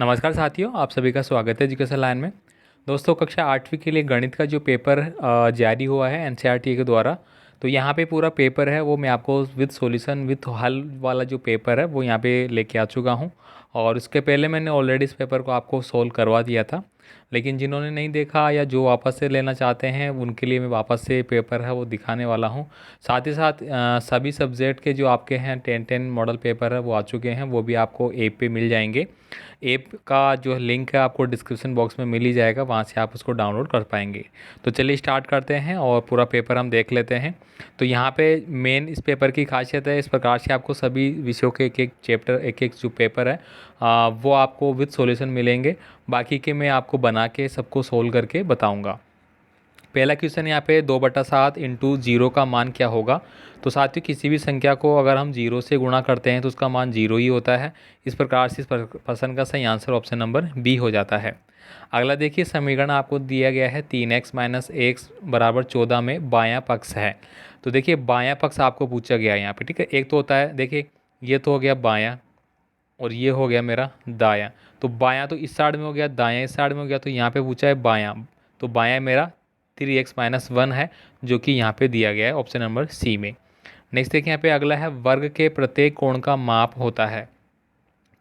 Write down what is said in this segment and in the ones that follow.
नमस्कार साथियों, आप सभी का स्वागत है एजुकेशन लाइन में। दोस्तों, कक्षा 8वीं के लिए गणित का जो पेपर जारी हुआ है एनसीईआरटी के द्वारा, तो यहाँ पे पूरा पेपर है वो मैं आपको विद सॉल्यूशन विद हल वाला जो पेपर है वो यहाँ पे लेके आ चुका हूँ। और इसके पहले मैंने ऑलरेडी इस पेपर को आपको सोल्व करवा दिया था, लेकिन जिन्होंने नहीं देखा या जो वापस से लेना चाहते हैं उनके लिए मैं वापस से पेपर है वो दिखाने वाला हूँ। साथ ही साथ सभी सब्जेक्ट के जो आपके हैं 10 मॉडल पेपर है वो आ चुके हैं, वो भी आपको ऐप पे मिल जाएंगे। ऐप का जो लिंक है आपको डिस्क्रिप्शन बॉक्स में मिल ही जाएगा, वहाँ से आप उसको डाउनलोड कर पाएंगे। तो चलिए स्टार्ट करते हैं और पूरा पेपर हम देख लेते हैं। तो यहाँ पे मेन इस पेपर की खासियत है, इस प्रकार से आपको सभी विषयों के एक एक चैप्टर एक एक जो पेपर है वो आपको विद सॉल्यूशन मिलेंगे। बाकी के मैं आपको बना के सबको सोल्व करके बताऊँगा। पहला क्वेश्चन यहाँ पे 2/7 इंटू जीरो का मान क्या होगा। तो साथियों, किसी भी संख्या को अगर हम जीरो से गुणा करते हैं तो उसका मान जीरो ही होता है। इस प्रकार से इस प्रश्न का सही आंसर ऑप्शन नंबर बी हो जाता है। अगला देखिए, समीकरण आपको दिया गया है 3x - x बराबर 14 में बायां पक्ष है। तो देखिए बायां पक्ष आपको पूछा गया है यहाँ पे, ठीक है। एक तो होता है, देखिए ये तो हो गया बायां और ये हो गया मेरा दायां। तो बायां तो इस साइड में हो गया, दायां इस साइड में हो गया, तो यहाँ पे पूछा है बायां। तो बायां मेरा 3x - 1 है, जो कि यहाँ पे दिया गया है ऑप्शन नंबर सी में। नेक्स्ट देखिए, यहाँ पे अगला है वर्ग के प्रत्येक कोण का माप होता है।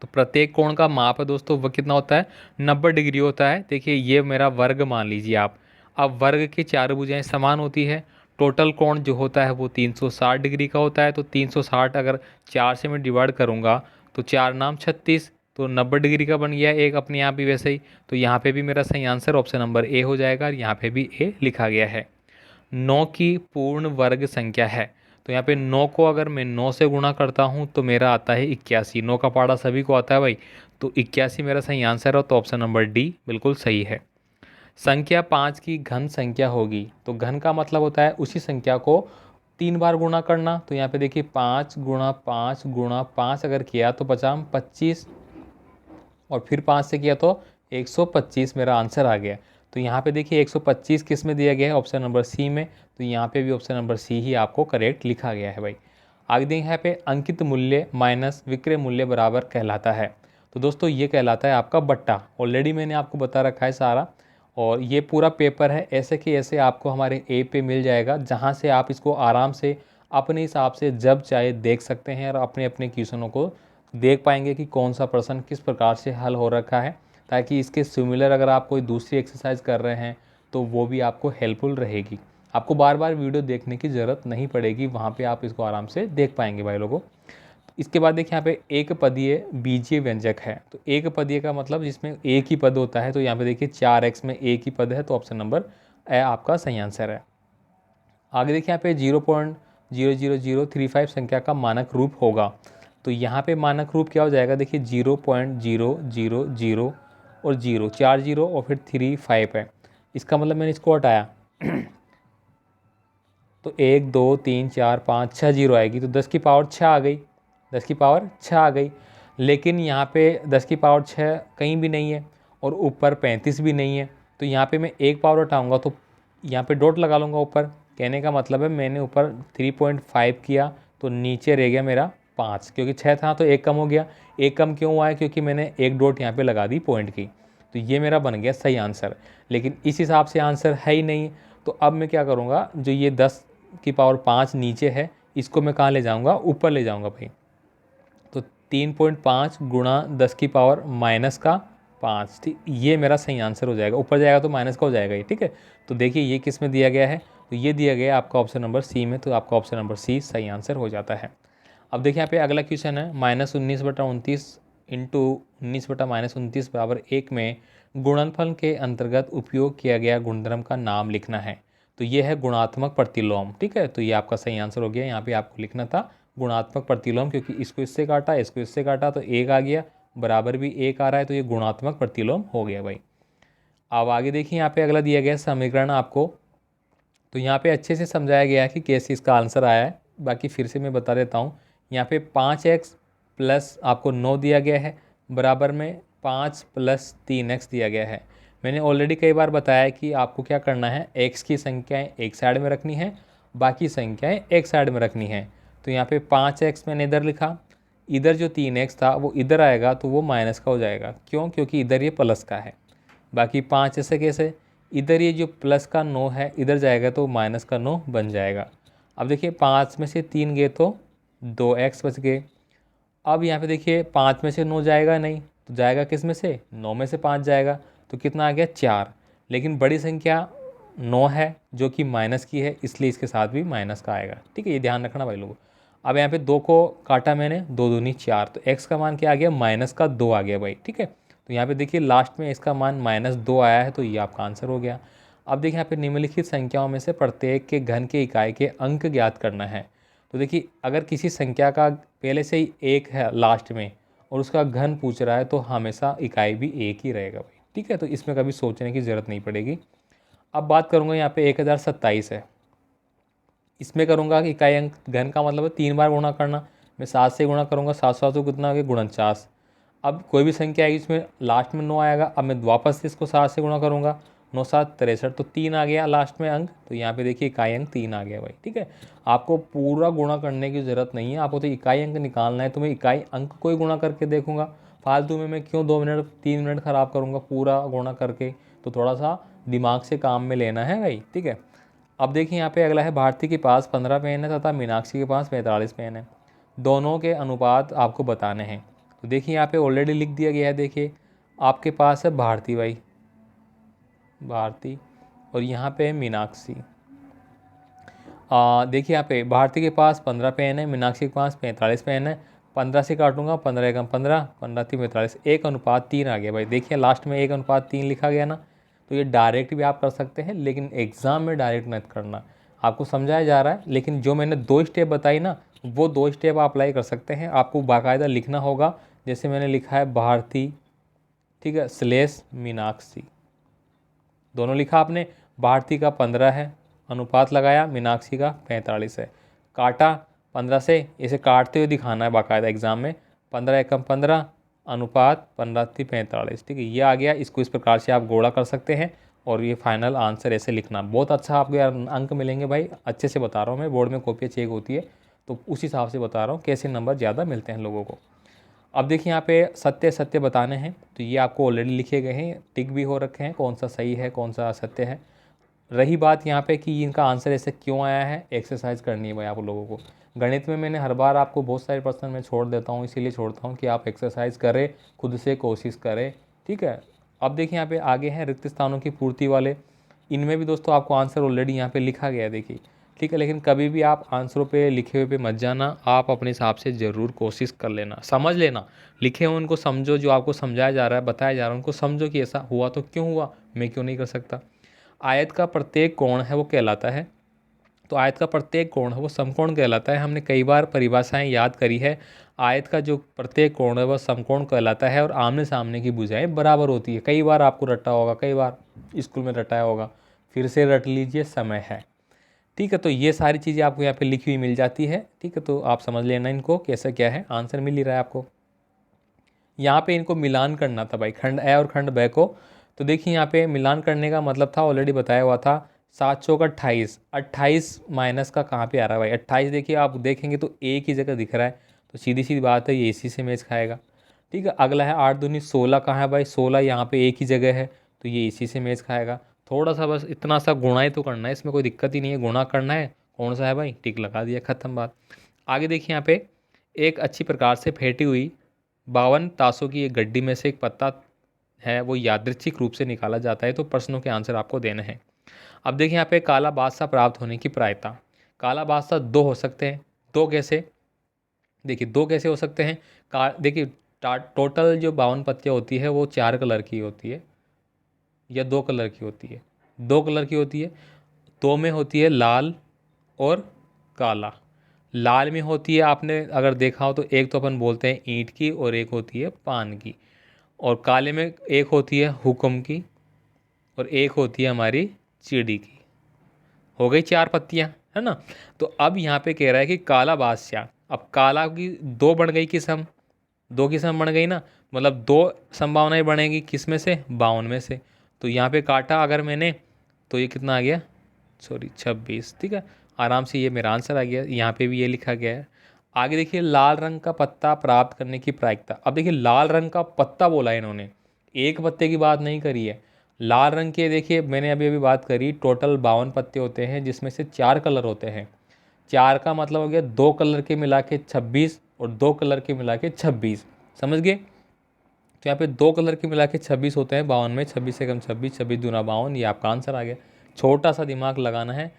तो प्रत्येक कोण का माप है दोस्तों वह कितना होता है, 90 डिग्री होता है। देखिए ये मेरा वर्ग मान लीजिए आप। अब वर्ग की चार भुजाएं समान होती है। टोटल कोण जो होता है वो 360 डिग्री का होता है। तो 360 अगर 4 से मैं डिवाइड करूँगा तो 4 नाम 36, तो 90 डिग्री का बन गया एक अपने आप ही वैसे ही। तो यहाँ पे भी मेरा सही आंसर ऑप्शन नंबर ए हो जाएगा और यहाँ पे भी ए लिखा गया है। 9 की पूर्ण वर्ग संख्या है। तो यहाँ पे 9 को अगर मैं 9 से गुणा करता हूँ तो मेरा आता है 81। 9 का पहाड़ा सभी को आता है भाई, तो 81 मेरा सही आंसर है। तो ऑप्शन नंबर डी बिल्कुल सही है। संख्या 5 की घन संख्या होगी। तो घन का मतलब होता है उसी संख्या को 3 बार गुणा करना। तो यहाँ पे देखिए 5 गुणा 5 गुणा 5 अगर किया तो बचा 25, और फिर 5 से किया तो 125 मेरा आंसर आ गया। तो यहाँ पे देखिए 125 किस में दिया गया है, ऑप्शन नंबर सी में। तो यहाँ पे भी ऑप्शन नंबर सी ही आपको करेक्ट लिखा गया है भाई। आगे देखिए यहाँ पे अंकित मूल्य माइनस विक्रय मूल्य बराबर कहलाता है। तो दोस्तों ये कहलाता है आपका बट्टा। ऑलरेडी मैंने आपको बता रखा है सारा, और ये पूरा पेपर है ऐसे कि ऐसे आपको हमारे ऐप पे मिल जाएगा, जहाँ से आप इसको आराम से अपने हिसाब से जब चाहे देख सकते हैं और अपने अपने क्वेश्चनों को देख पाएंगे कि कौन सा प्रश्न किस प्रकार से हल हो रखा है, ताकि इसके सिमिलर अगर आप कोई दूसरी एक्सरसाइज कर रहे हैं तो वो भी आपको हेल्पफुल रहेगी। आपको बार बार वीडियो देखने की ज़रूरत नहीं पड़ेगी, वहाँ पे आप इसको आराम से देख पाएंगे भाई लोगों। इसके बाद देखिए यहाँ पे एक पदीय बीजीय व्यंजक है। तो एक पदीय का मतलब जिसमें एक ही पद होता है। तो यहाँ पे देखिए 4x में एक ही पद है, तो ऑप्शन नंबर ए आपका सही आंसर है। आगे देखिए यहाँ पे 0.00035 संख्या का मानक रूप होगा। तो यहाँ पे मानक रूप क्या हो जाएगा, देखिए 0.000 और 0 4 जीरो और फिर 35 है। इसका मतलब मैंने इसको हटाया तो 1 2 3 4 5 6 जीरो आएगी। तो 10 की पावर 6 आ गई, 10 की पावर 6 आ गई। लेकिन यहाँ पे 10 की पावर 6 कहीं भी नहीं है और ऊपर 35 भी नहीं है। तो यहाँ पे मैं एक पावर हटाऊँगा तो यहाँ पे डॉट लगा लूँगा ऊपर। कहने का मतलब है मैंने ऊपर 3.5 किया तो नीचे रह गया मेरा 5, क्योंकि 6 था तो एक कम हो गया। एक कम क्यों हुआ है, क्योंकि मैंने एक डॉट यहाँ पे लगा दी पॉइंट की। तो ये मेरा बन गया सही आंसर। लेकिन इस हिसाब से आंसर है ही नहीं। तो अब मैं क्या करूँगा, जो ये 10 की पावर 5 नीचे है इसको मैं कहाँ ले जाऊँगा, ऊपर ले जाऊँगा भाई। तो 3.5 गुणा 10 की पावर -5, ठीक, ये मेरा सही आंसर हो जाएगा। ऊपर जाएगा तो माइनस का हो जाएगा ये, ठीक है। तो देखिए ये किस में दिया गया है, तो ये दिया गया है आपका ऑप्शन नंबर सी में। तो आपका ऑप्शन नंबर सी सही आंसर हो जाता है। अब देखिए यहाँ पे अगला क्वेश्चन है -19/29 इंटू 19/-29 बराबर 1 में गुणनफल के अंतर्गत उपयोग किया गया गुणधर्म का नाम लिखना है। तो ये है गुणात्मक प्रतिलोम, ठीक है। तो ये आपका सही आंसर हो गया। यहाँ पे आपको लिखना था गुणात्मक प्रतिलोम, क्योंकि इसको इससे काटा इसको इससे काटा तो एक आ गया, बराबर भी एक आ रहा है, तो ये गुणात्मक प्रतिलोम हो गया भाई। अब आगे देखिए यहाँ पे अगला दिया गया समीकरण आपको। तो यहाँ पे अच्छे से समझाया गया है कि कैसे इसका आंसर आया है। बाकी फिर से मैं बता देता हूँ। यहाँ पे 5x प्लस आपको 9 दिया गया है, बराबर में 5 + 3x दिया गया है। मैंने ऑलरेडी कई बार बताया कि आपको क्या करना है, x की संख्याएं एक साइड में रखनी है, बाकी संख्याएं एक साइड में रखनी है। तो यहाँ पे 5x मैंने इधर लिखा, इधर जो 3x था वो इधर आएगा तो वो माइनस का हो जाएगा। क्यों? क्योंकि इधर ये प्लस का है। बाकी 5 ऐसे कैसे, इधर ये जो प्लस का 9 है इधर जाएगा तो माइनस का 9 बन जाएगा। अब देखिए 5 में से 3 गए तो 2x बच गए। अब यहाँ पे देखिए 5 में से 9 जाएगा नहीं, तो जाएगा किस में से, 9 में से 5 जाएगा, तो कितना आ गया 4। लेकिन बड़ी संख्या 9 है जो कि माइनस की है, इसलिए इसके साथ भी माइनस का आएगा। ठीक है, ये ध्यान रखना भाई लोगों। अब यहाँ पे 2 को काटा मैंने, 2 दूनी 4, तो x का मान क्या आ गया, माइनस का 2 आ गया भाई। ठीक है, तो यहाँ पे देखिए लास्ट में इसका मान -2 आया है, तो ये आपका आंसर हो गया। अब देखिए यहाँ पे निम्नलिखित संख्याओं में से प्रत्येक के घन के इकाई के अंक ज्ञात करना है। तो देखिए अगर किसी संख्या का पहले से ही 1 है लास्ट में और उसका घन पूछ रहा है तो हमेशा इकाई भी 1 ही रहेगा भाई। ठीक है, तो इसमें कभी सोचने की ज़रूरत नहीं पड़ेगी। अब बात करूँगा यहाँ पे 1027 है, इसमें करूँगा कि इकाई अंक घन का मतलब है 3 बार गुणा करना। मैं 7 से गुणा करूँगा, 7 7 तो कितना आ गया, 49। अब कोई भी संख्या आएगी इसमें लास्ट में 9 आएगा। अब मैं वापस से इसको 7 से गुणा करूँगा, 9 7 63, तो 3 आ गया लास्ट में अंक। तो यहाँ पे देखिए इकाई अंक 3 आ गया भाई। ठीक है, आपको पूरा गुणा करने की ज़रूरत नहीं है, आपको तो इकाई अंक निकालना है। तो मैं इकाई अंक को ही गुणा करके देखूँगा, फालतू में मैं क्यों 2 मिनट 3 मिनट ख़राब करूँगा पूरा गुणा करके। तो थोड़ा सा दिमाग से काम में लेना है भाई। ठीक है, अब देखिए यहाँ पे अगला है, भारती के पास 15 पेन है तथा मीनाक्षी के पास 45 पेन है, दोनों के अनुपात आपको बताने हैं। तो देखिए यहाँ पे ऑलरेडी लिख दिया गया है। देखिए आपके पास है भारती भाई, भारती, और यहाँ पे है मीनाक्षी। देखिए यहाँ पे भारती के पास 15 पेन है, मीनाक्षी के पास 45 पेन है। 15 से काटूंगा, 15 एकम 15, 15 3 45, 1:3 आ गया भाई। देखिए लास्ट में 1:3 लिखा गया ना। तो ये डायरेक्ट भी आप कर सकते हैं, लेकिन एग्ज़ाम में डायरेक्ट मत करना, आपको समझाया जा रहा है। लेकिन जो मैंने 2 स्टेप बताई ना, वो 2 स्टेप आप अप्लाई कर सकते हैं। आपको बाकायदा लिखना होगा, जैसे मैंने लिखा है भारती, ठीक है, स्लेश मीनाक्षी, दोनों लिखा आपने। भारती का 15 है, अनुपात लगाया, मीनाक्षी का 45 है, काटा 15 से, इसे काटते हुए दिखाना है बाकायदा एग्जाम में। 15 एकम 15, अनुपात 15 3 45। ठीक है, ये आ गया। इसको इस प्रकार से आप गोला कर सकते हैं और ये फाइनल आंसर ऐसे लिखना, बहुत अच्छा आपको यार अंक मिलेंगे भाई। अच्छे से बता रहा हूँ मैं, बोर्ड में कॉपियाँ चेक होती है तो उस हिसाब से बता रहा हूँ कैसे नंबर ज़्यादा मिलते हैं लोगों को। अब देखिए यहाँ पे सत्य सत्य बताने हैं, तो ये आपको ऑलरेडी लिखे गए हैं, टिक भी हो रखे हैं, कौन सा सही है कौन सा असत्य है। रही बात यहाँ पे कि इनका आंसर ऐसे क्यों आया है, एक्सरसाइज करनी है भाई आप लोगों को। गणित में मैंने हर बार आपको बहुत सारे प्रश्न में छोड़ देता हूँ, इसीलिए छोड़ता हूँ कि आप एक्सरसाइज करें, खुद से कोशिश करें। ठीक है, अब देखिए यहाँ पे आगे हैं रिक्त स्थानों की पूर्ति वाले। इनमें भी दोस्तों आपको आंसर ऑलरेडी यहाँ पे लिखा गया है, देखिए। ठीक है, लेकिन कभी भी आप आंसरों पे लिखे हुए पे मत जाना, आप अपने हिसाब से ज़रूर कोशिश कर लेना, समझ लेना। लिखे हुए उनको समझो, जो आपको समझाया जा रहा है बताया जा रहा है उनको समझो कि ऐसा हुआ तो क्यों हुआ, मैं क्यों नहीं कर सकता। आयत का प्रत्येक कोण है वो कहलाता है, तो आयत का प्रत्येक कोण है वो समकोण कहलाता है। हमने कई बार परिभाषाएं याद करी है। आयत का जो प्रत्येक कोण है वह समकोण कहलाता है और आमने सामने की भुजाएं बराबर होती है। कई बार आपको रटा होगा, कई बार स्कूल में रटाया होगा, फिर से रट लीजिए, समय है। ठीक है, तो ये सारी चीज़ें आपको यहाँ पे लिखी हुई मिल जाती है। ठीक है, तो आप समझ लेना इनको कैसा क्या है, आंसर मिल ही रहा है आपको। यहाँ पे इनको मिलान करना था भाई, खंड ए और खंड ब को। तो देखिए यहाँ पे मिलान करने का मतलब था, ऑलरेडी बताया हुआ था, 7 चौक 28, 28 माइनस का कहाँ पे आ रहा है भाई, 28 देखिए आप देखेंगे तो एक ही जगह दिख रहा है, तो सीधी सीधी बात है ये इसी से मैच खाएगा। ठीक है, अगला है 8 दूनी 16, कहाँ है भाई, 16 यहाँ पे एक ही जगह है, तो ये इसी से मैच खाएगा। थोड़ा सा बस इतना सा गुणा ही तो करना है, इसमें कोई दिक्कत ही नहीं है, गुणा करना है, कौन सा है भाई, टिक लगा दिया, खत्म बात। आगे देखिए यहाँ पे एक अच्छी प्रकार से फेंटी हुई 52 ताशों की एक गड्डी में से एक पत्ता है वो यादृच्छिक रूप से निकाला जाता है, तो प्रश्नों के आंसर आपको देने हैं। अब देखिए यहाँ पे काला बादशाह प्राप्त होने की प्रायता, काला बादशाह 2 हो सकते हैं। 2 कैसे, देखिए 2 कैसे हो सकते हैं, देखिए टोटल जो 52 पत्तियाँ होती है वो 4 कलर की होती है या 2 कलर की होती है, 2 कलर की होती है। 2 में होती है लाल और काला। लाल में होती है, आपने अगर देखा हो तो एक तो अपन बोलते हैं ईंट की और एक होती है पान की, और काले में एक होती है हुक्म की और एक होती है हमारी चिड़ी की। हो गई 4 पत्तियां, है ना। तो अब यहाँ पे कह रहा है कि काला बादशाह, अब काला की 2 बन गई किस्म, 2 किस्म बन गई ना, मतलब 2 संभावनाएं बनेगी किस में से, 52 में से। तो यहाँ पे काटा अगर मैंने तो ये कितना आ गया, सॉरी 26। ठीक है, आराम से ये मेरा आंसर आ गया, यहाँ पे भी ये लिखा गया है। आगे देखिए लाल रंग का पत्ता प्राप्त करने की प्रायिकता। अब देखिए लाल रंग का पत्ता बोला है इन्होंने, एक पत्ते की बात नहीं करी है। लाल रंग के देखिए मैंने अभी अभी बात करी, टोटल 52 पत्ते होते हैं जिसमें से 4 कलर होते हैं। 4 का मतलब हो गया 2 कलर के मिला के 26 और 2 कलर के मिला के 26, समझ गए। तो यहाँ पे 2 कलर के मिला के 26 होते हैं 52 में, 26 से कम 26, 26 दूना 52, ये आपका आंसर आ गया। छोटा सा दिमाग लगाना है।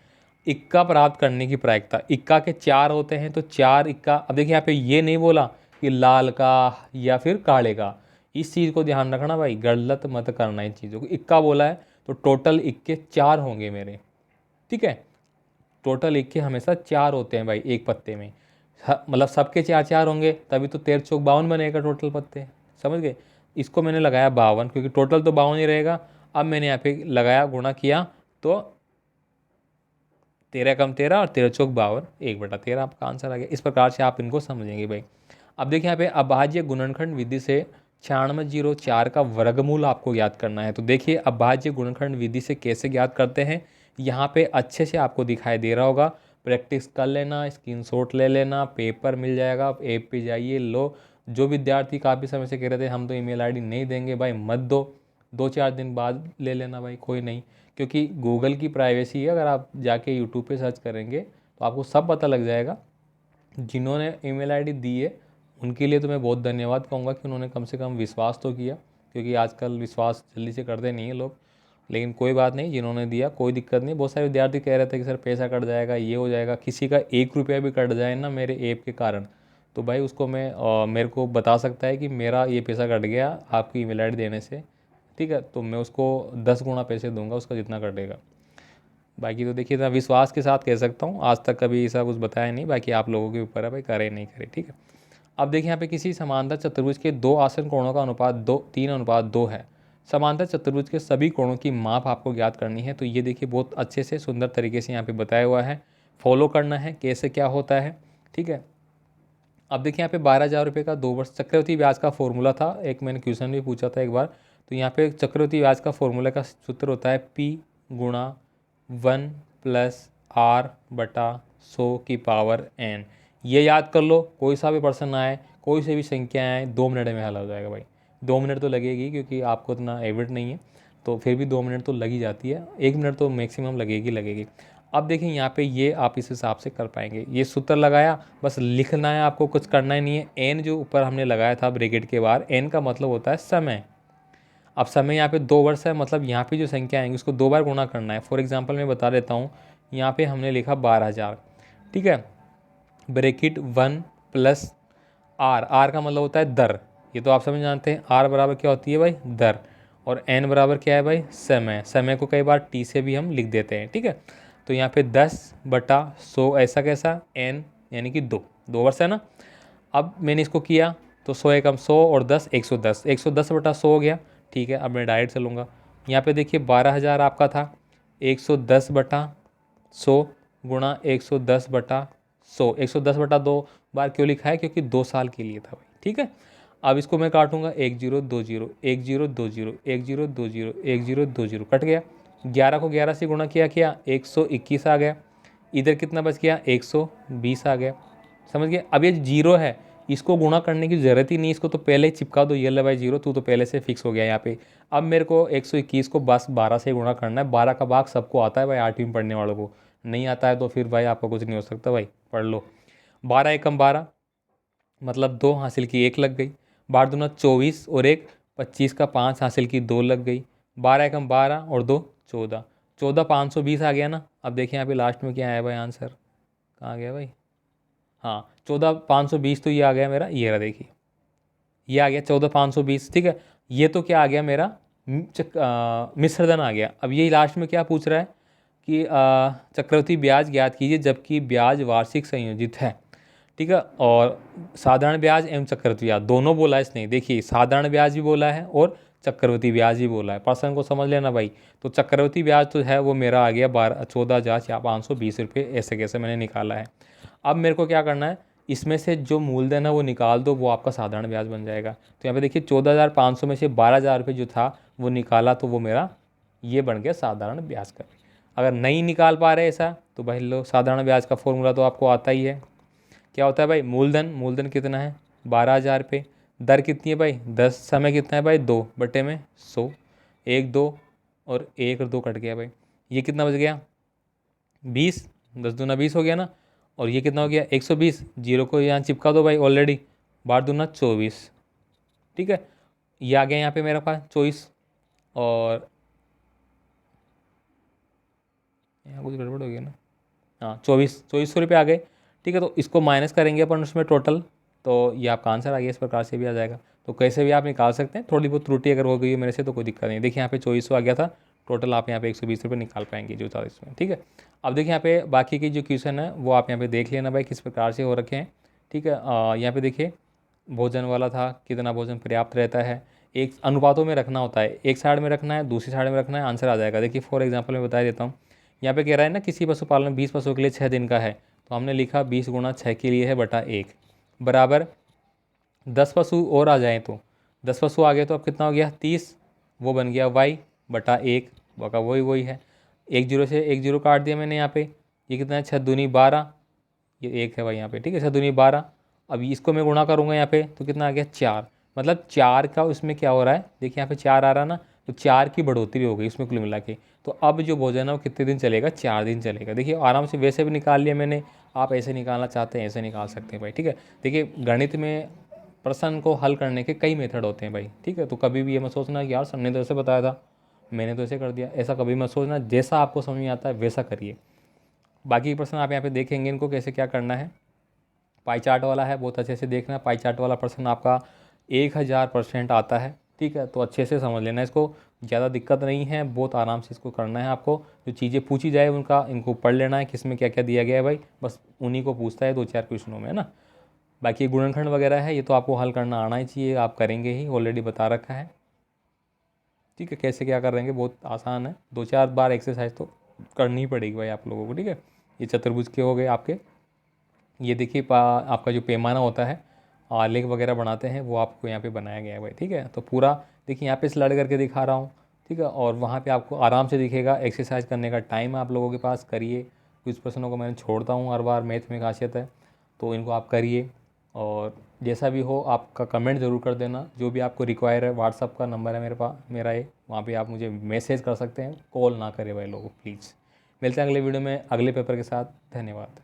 इक्का प्राप्त करने की प्रायिकता, इक्का के 4 होते हैं तो 4 इक्का। अब देखिए यहाँ पे ये नहीं बोला कि लाल का या फिर काले का, इस चीज़ को ध्यान रखना भाई, गलत मत करना इन चीज़ों को। इक्का बोला है तो टोटल इक्के 4 होंगे मेरे, ठीक है। टोटल इक्के हमेशा 4 होते हैं भाई एक पत्ते में, मतलब सबके 4 4 होंगे तभी तो 13 चौक 52 बनेगा टोटल पत्ते, समझ गए। इसको मैंने लगाया 52 क्योंकि टोटल तो 52 ही रहेगा। अब मैंने यहाँ पे लगाया, गुणा किया तो 13 कम 13 और 13 चौक 52, 1/13 आपका आंसर आ गया। इस प्रकार से आप इनको समझेंगे भाई। अब देखिए यहाँ पे अभाज्य गुणनखंड विधि से 9604 का वर्गमूल आपको याद करना है। तो देखिए अभाज्य गुणनखंड विधि से कैसे ज्ञात करते हैं, यहाँ पे अच्छे से आपको दिखाई दे रहा होगा, प्रैक्टिस कर लेना, स्क्रीनशॉट ले लेना, पेपर मिल जाएगा, ऐप पे जाइए लो। जो विद्यार्थी काफ़ी समय से कह रहे थे हम तो ईमेल आईडी नहीं देंगे, भाई मत दो, 2-4 दिन बाद ले लेना भाई, कोई नहीं। क्योंकि गूगल की प्राइवेसी है, अगर आप जाके यूट्यूब पे सर्च करेंगे तो आपको सब पता लग जाएगा। जिन्होंने ईमेल आईडी दी है उनके लिए तो मैं बहुत धन्यवाद कहूँगा कि उन्होंने कम से कम विश्वास तो किया, क्योंकि आजकल विश्वास जल्दी से करते नहीं है लोग। लेकिन कोई बात नहीं, जिन्होंने दिया कोई दिक्कत नहीं। बहुत सारे विद्यार्थी कह रहे थे कि सर पैसा कट जाएगा, ये हो जाएगा, किसी का 1 रुपया भी कट जाए ना मेरे ऐप के कारण, तो भाई उसको मैं मेरे को बता सकता है कि मेरा ये पैसा कट गया आपकी ईमेल आईडी देने से, ठीक है, तो मैं उसको 10 गुना पैसे दूंगा उसका जितना कटेगा। बाकी तो देखिए मैं विश्वास के साथ कह सकता हूँ, आज तक कभी ऐसा कुछ बताया नहीं, बाकी आप लोगों के ऊपर है भाई, करे नहीं करे, ठीक है। अब देखिए यहाँ पे किसी समांतर चतुर्भुज के 2 आसन कोणों का अनुपात 3:2 है। समांतर चतुर्भुज के सभी कोणों की माप आपको ज्ञात करनी है। तो ये देखिए बहुत अच्छे से सुंदर तरीके से यहाँ पे बताया हुआ है, फॉलो करना है कैसे क्या होता है, ठीक है। अब देखिए यहाँ पे 12,000 रुपये का 2 वर्ष चक्रवृद्धि ब्याज का फॉर्मूला था, एक मैंने क्वेश्चन भी पूछा था एक बार। तो यहाँ पे चक्रवृद्धि ब्याज का फॉर्मूला का सूत्र होता है P गुणा 1 + R/100⁴ ये याद कर लो। कोई सा भी प्रश्न आए, कोई से भी संख्या आए, 2 मिनट में हल हो जाएगा भाई। 2 मिनट तो लगेगी क्योंकि आपको इतना एविड नहीं है, तो फिर भी 2 मिनट तो लगी जाती है, 1 मिनट तो मैक्सिमम लगेगी। अब देखिए यहाँ पे ये आप इस हिसाब से कर पाएंगे। ये सूत्र लगाया, बस लिखना है आपको, कुछ करना ही नहीं है। एन जो ऊपर हमने लगाया था ब्रैकेट के बाहर, एन का मतलब होता है समय। अब समय यहाँ पे 2 वर्ष है, मतलब यहाँ पे जो संख्या आएंगी उसको 2 बार गुणा करना है। फॉर एग्जांपल मैं बता देता हूँ, यहाँ पे हमने लिखा 12,000, ठीक है, ब्रैकेट 1 + आर का मतलब होता है दर, ये तो आप समझ जानते हैं। आर बराबर क्या होती है भाई, दर, और एन बराबर क्या है भाई, समय। समय को कई बार टी से भी हम लिख देते हैं, ठीक है। तो यहाँ पे 10/100, ऐसा कैसा, एन यानी कि 2 वर्ष है ना। अब मैंने इसको किया तो 100 एकम 100 और 10 110, 110/100 हो गया, ठीक है। अब मैं डायरेक्ट चलूँगा, यहाँ पे देखिए 12,000 आपका था, 110/100 गुणा 110/100, 110/2 बार क्यों लिखा है, क्योंकि 2 साल के लिए था भाई, ठीक है। अब इसको मैं काटूंगा, 1 0 2 0 1 0 2 0 1 0 2 0 1 0 2 0, कट गया। 11 को 11 से गुणा किया 121 आ गया। इधर कितना बच गया, 120 आ गया, समझ गए। अब ये जीरो है, इसको गुणा करने की ज़रूरत ही नहीं, इसको तो पहले ही चिपका दो, ये ले भाई जीरो, तू तो पहले से फिक्स हो गया यहाँ पे। अब मेरे को 121 को बस 12 से गुणा करना है। 12 का भाग सबको आता है भाई, 8वीं में पढ़ने वालों को, नहीं आता है तो फिर भाई आपका कुछ नहीं हो सकता भाई, पढ़ लो। 12 एकम 12 मतलब 2 हासिल की 1 लग गई, 12 दूना 24 और 1 25 का 5 हासिल की 2 लग गई, 12 एकम 12 और 2 14, 14 520 आ गया ना। अब देखिए यहाँ पे लास्ट में क्या आया भाई आंसर, कहाँ गया भाई, हाँ 14 520, तो ये आ गया मेरा, ये रहा देखिए, ये आ गया 14 520, ठीक है। ये तो क्या आ गया मेरा, मिश्रधन आ गया। अब ये लास्ट में क्या पूछ रहा है कि चक्रवृद्धि ब्याज ज्ञात कीजिए जबकि ब्याज वार्षिक संयोजित है, ठीक है। और साधारण ब्याज एवं चक्रवृद्धि ब्याज दोनों बोला है इसने, देखिए साधारण ब्याज भी बोला है और चक्रवृद्धि ब्याज भी बोला है, पर्सन को समझ लेना भाई। तो चक्रवृद्धि ब्याज तो है वो मेरा आ गया 14,520 रुपये, ऐसे कैसे मैंने निकाला है। अब मेरे को क्या करना है, इसमें से जो मूलधन है वो निकाल दो, वो आपका साधारण ब्याज बन जाएगा। तो यहाँ पे देखिए 14,500 में से 12,000 रुपये जो था वो निकाला, तो वो मेरा ये बन गया साधारण ब्याज का। अगर नहीं निकाल पा रहे ऐसा तो भाई लो, साधारण ब्याज का फॉर्मूला तो आपको आता ही है, क्या होता है भाई, मूलधन, मूलधन कितना है 12,000 पे, दर कितनी है भाई 10, समय कितना है भाई 2 बटे में 100, 1 2 और 1 और 2 कट गया भाई, ये कितना बच गया 20, 10 दूना 20 हो गया ना, और ये कितना हो गया 120, जीरो को यहाँ चिपका दो भाई ऑलरेडी, 12 दूना 24, ठीक है, ये आ गया यहाँ पे मेरे पास 24, और यहाँ कुछ गड़बड़ हो गया ना, हाँ 2400 रुपये आ गए, ठीक है। तो इसको माइनस करेंगे अपन उसमें टोटल, तो ये आपका आंसर आ गया, इस प्रकार से भी आ जाएगा। तो कैसे भी आप निकाल सकते हैं, थोड़ी बहुत त्रुटि अगर हो गई है मेरे से तो कोई दिक्कत नहीं। देखिए यहाँ पे 2400 आ गया था टोटल, आप यहाँ पे 120 रुपये निकाल पाएंगे जो था इसमें, ठीक है। अब देखिए यहाँ पे बाकी की जो क्वेश्चन है वो आप यहाँ पे देख लेना भाई किस प्रकार से हो रखे हैं, ठीक है। यहाँ पे देखिए भोजन वाला था, कितना भोजन पर्याप्त रहता है, एक अनुपातों में रखना होता है, एक साइड में रखना है दूसरी साइड में रखना है, आंसर आ जाएगा। देखिए फॉर एग्जाम्पल मैं बता देता हूँ, यहाँ पे कह रहा है ना किसी पशुपालन में 20 पशुओं के लिए 6 दिन का है, तो हमने लिखा 20 गुणा 6 के लिए है बटा 1 बराबर 10 पशु और आ जाएँ तो 10 पशु आ गए तो अब कितना हो गया 30, वो बन गया y बटा 1, का वही है, एक जीरो से एक जीरो काट दिया मैंने यहाँ पे, ये कितना है 6 दूनी 12, ये 1 है भाई यहाँ पे, ठीक है 6 दूनी 12। अब इसको मैं गुणा करूँगा यहाँ पे तो कितना आ गया 4, मतलब 4 का उसमें क्या हो रहा है, देखिए यहाँ पे 4 आ रहा है ना, तो 4 की बढ़ोतरी हो गई उसमें कुल मिला के। तो अब जो भोजन है वो कितने दिन चलेगा, 4 दिन चलेगा। देखिए आराम से वैसे भी निकाल लिया मैंने, आप ऐसे निकालना चाहते हैं ऐसे निकाल सकते हैं भाई, ठीक है। देखिए गणित में प्रश्न को हल करने के कई मेथड होते हैं भाई, ठीक है। तो कभी भी ये मत सोचना कि यार सर ने तो ऐसे बताया था मैंने तो ऐसे कर दिया, ऐसा कभी मत सोचना, जैसा आपको समझ में आता है वैसा करिए। बाकी प्रश्न आप यहाँ पे देखेंगे इनको कैसे क्या करना है। पाई चार्ट वाला है, बहुत अच्छे से देखना, पाई चार्ट वाला प्रश्न आपका 1000% आता है, ठीक है। तो अच्छे से समझ लेना इसको, ज़्यादा दिक्कत नहीं है, बहुत आराम से इसको करना है आपको। जो चीज़ें पूछी जाए उनका इनको पढ़ लेना है, किस में क्या क्या दिया गया है भाई, बस उन्हीं को पूछता है 2-4 क्वेश्चनों में, है ना। बाकी गुणनखंड वगैरह है ये तो आपको हल करना आना ही चाहिए, आप करेंगे ही, ऑलरेडी बता रखा है, ठीक है। कैसे क्या करेंगे बहुत आसान है, 2-4 बार एक्सरसाइज तो करनी ही पड़ेगी भाई आप लोगों को, ठीक है। ये चतुर्भुज के हो गए आपके, ये देखिए आपका जो पैमाना होता है आलेख वगैरह बनाते हैं वो आपको यहाँ पे बनाया गया है भाई, ठीक है। तो पूरा देखिए यहाँ पे स्लाइड करके दिखा रहा हूँ, ठीक है, और वहाँ पे आपको आराम से दिखेगा। एक्सरसाइज करने का टाइम आप लोगों के पास, करिए। कुछ प्रश्नों को मैंने छोड़ता हूँ हर बार, मैथ में खासियत है, तो इनको आप करिए। और जैसा भी हो आपका कमेंट ज़रूर कर देना, जो भी आपको रिक्वायर है। व्हाट्सअप का नंबर है मेरे पास, मेरा ये, वहाँ पे आप मुझे मैसेज कर सकते हैं, कॉल ना करें भाई लोगों प्लीज़। मिलते हैं अगले वीडियो में अगले पेपर के साथ, धन्यवाद।